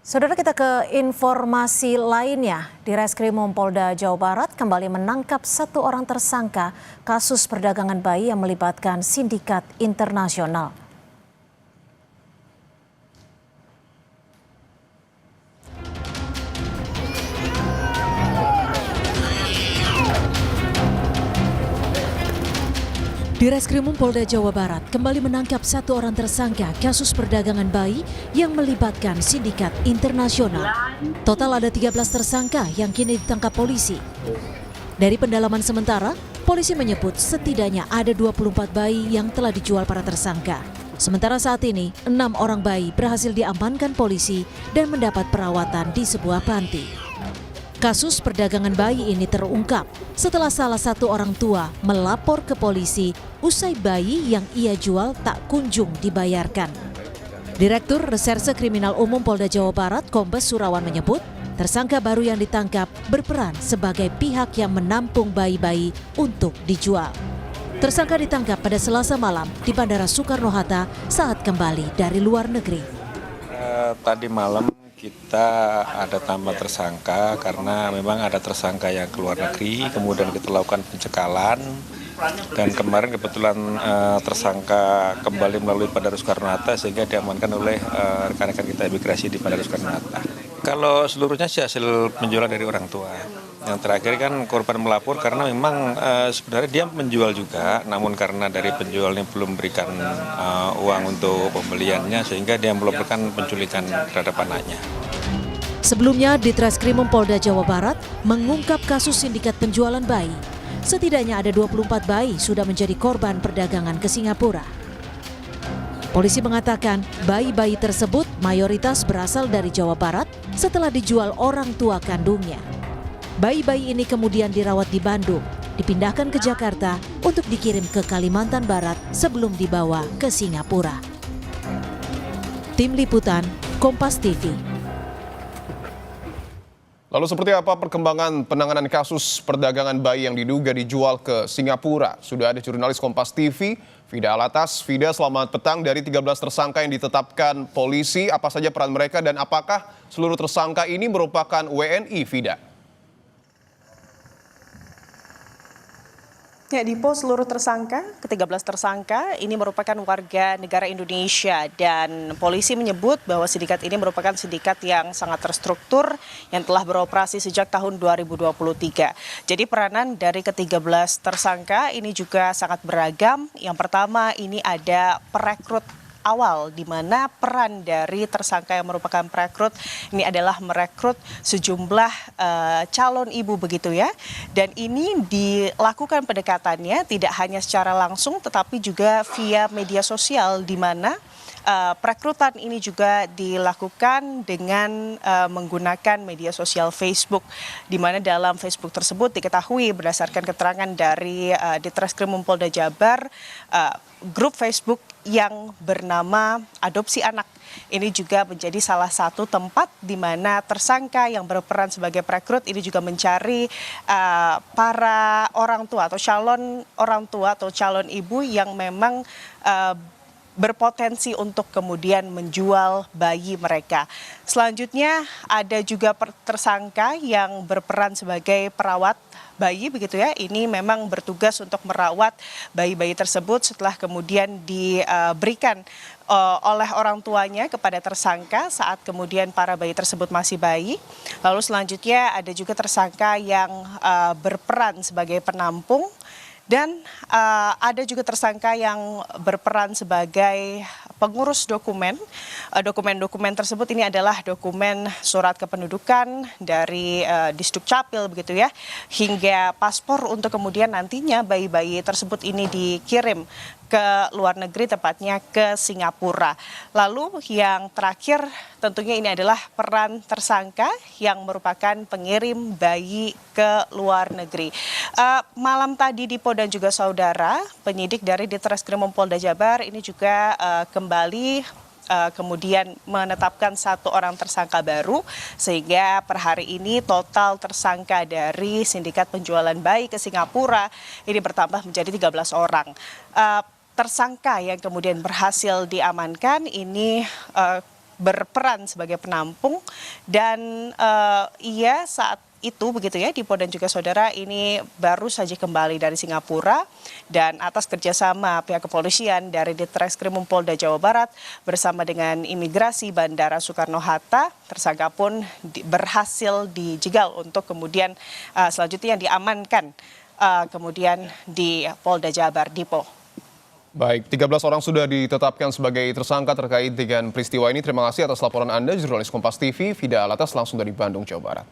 Saudara, kita ke informasi lainnya. Di Reskrimum Polda Jawa Barat kembali menangkap satu orang tersangka kasus perdagangan bayi yang melibatkan sindikat internasional. Di Reskrimum Polda Jawa Barat kembali menangkap satu orang tersangka kasus perdagangan bayi yang melibatkan sindikat internasional. Total ada 13 tersangka yang kini ditangkap polisi. Dari pendalaman sementara, polisi menyebut setidaknya ada 24 bayi yang telah dijual para tersangka. Sementara saat ini, 6 orang bayi berhasil diamankan polisi dan mendapat perawatan di sebuah panti. Kasus perdagangan bayi ini terungkap setelah salah satu orang tua melapor ke polisi usai bayi yang ia jual tak kunjung dibayarkan. Direktur Reserse Kriminal Umum Polda Jawa Barat, Kombes Surawan menyebut, tersangka baru yang ditangkap berperan sebagai pihak yang menampung bayi-bayi untuk dijual. Tersangka ditangkap pada Selasa malam di Bandara Soekarno-Hatta saat kembali dari luar negeri. Tadi malam kita ada tambah tersangka karena memang ada tersangka yang keluar negeri, kemudian kita lakukan pencekalan, dan kemarin kebetulan tersangka kembali melalui Bandara Soekarno-Hatta sehingga diamankan oleh rekan-rekan kita imigrasi di Bandara Soekarno-Hatta. Kalau seluruhnya sih hasil penjualan dari orang tua. Yang terakhir kan korban melapor karena memang sebenarnya dia menjual juga, namun karena dari penjualnya belum berikan uang untuk pembeliannya sehingga dia melaporkan penculikan terhadap anaknya. Sebelumnya, Ditreskrimum Polda Jawa Barat mengungkap kasus sindikat penjualan bayi. Setidaknya ada 24 bayi sudah menjadi korban perdagangan ke Singapura. Polisi mengatakan bayi-bayi tersebut mayoritas berasal dari Jawa Barat setelah dijual orang tua kandungnya. Bayi-bayi ini kemudian dirawat di Bandung, dipindahkan ke Jakarta untuk dikirim ke Kalimantan Barat sebelum dibawa ke Singapura. Tim Liputan, Kompas TV. Lalu seperti apa perkembangan penanganan kasus perdagangan bayi yang diduga dijual ke Singapura? Sudah ada jurnalis Kompas TV, Fida Alatas. Fida, selamat petang. Dari 13 tersangka yang ditetapkan polisi, apa saja peran mereka dan apakah seluruh tersangka ini merupakan WNI, Fida? Ya, Dipo, seluruh tersangka, ke-13 tersangka ini merupakan warga negara Indonesia dan polisi menyebut bahwa sindikat ini merupakan sindikat yang sangat terstruktur yang telah beroperasi sejak tahun 2023. Jadi peranan dari ke-13 tersangka ini juga sangat beragam. Yang pertama ini ada perekrut awal, di mana peran dari tersangka yang merupakan perekrut ini adalah merekrut sejumlah calon ibu begitu ya. Dan ini dilakukan pendekatannya tidak hanya secara langsung tetapi juga via media sosial, di mana perekrutan ini juga dilakukan dengan menggunakan media sosial Facebook, di mana dalam Facebook tersebut diketahui berdasarkan keterangan dari Ditreskrimum Polda Jabar, grup Facebook yang bernama Adopsi Anak ini juga menjadi salah satu tempat di mana tersangka yang berperan sebagai perekrut ini juga mencari para orang tua atau calon orang tua atau calon ibu yang memang berpotensi untuk kemudian menjual bayi mereka. Selanjutnya ada juga tersangka yang berperan sebagai perawat bayi begitu ya. Ini memang bertugas untuk merawat bayi-bayi tersebut setelah kemudian diberikan oleh orang tuanya kepada tersangka saat kemudian para bayi tersebut masih bayi. Lalu selanjutnya ada juga tersangka yang berperan sebagai penampung. Dan ada juga tersangka yang berperan sebagai pengurus dokumen. Dokumen-dokumen tersebut ini adalah dokumen surat kependudukan dari Disdukcapil begitu ya, hingga paspor untuk kemudian nantinya bayi-bayi tersebut ini dikirim ke luar negeri, tepatnya ke Singapura. Lalu yang terakhir tentunya ini adalah peran tersangka yang merupakan pengirim bayi ke luar negeri. Malam tadi Dipo dan juga saudara, penyidik dari Ditreskrimum Polda Jabar ini juga kembali kemudian menetapkan satu orang tersangka baru, sehingga per hari ini total tersangka dari sindikat penjualan bayi ke Singapura ini bertambah menjadi 13 orang. Tersangka yang kemudian berhasil diamankan ini berperan sebagai penampung dan ia saat itu begitu ya Dipo dan juga saudara ini baru saja kembali dari Singapura dan atas kerjasama pihak kepolisian dari Ditreskrimum Polda Jawa Barat bersama dengan imigrasi Bandara Soekarno-Hatta, tersangka pun berhasil dijegal untuk kemudian selanjutnya diamankan kemudian di Polda Jabar Dipo. Baik, 13 orang sudah ditetapkan sebagai tersangka terkait dengan peristiwa ini. Terima kasih atas laporan Anda, jurnalis Kompas TV, Vida Alatas langsung dari Bandung, Jawa Barat.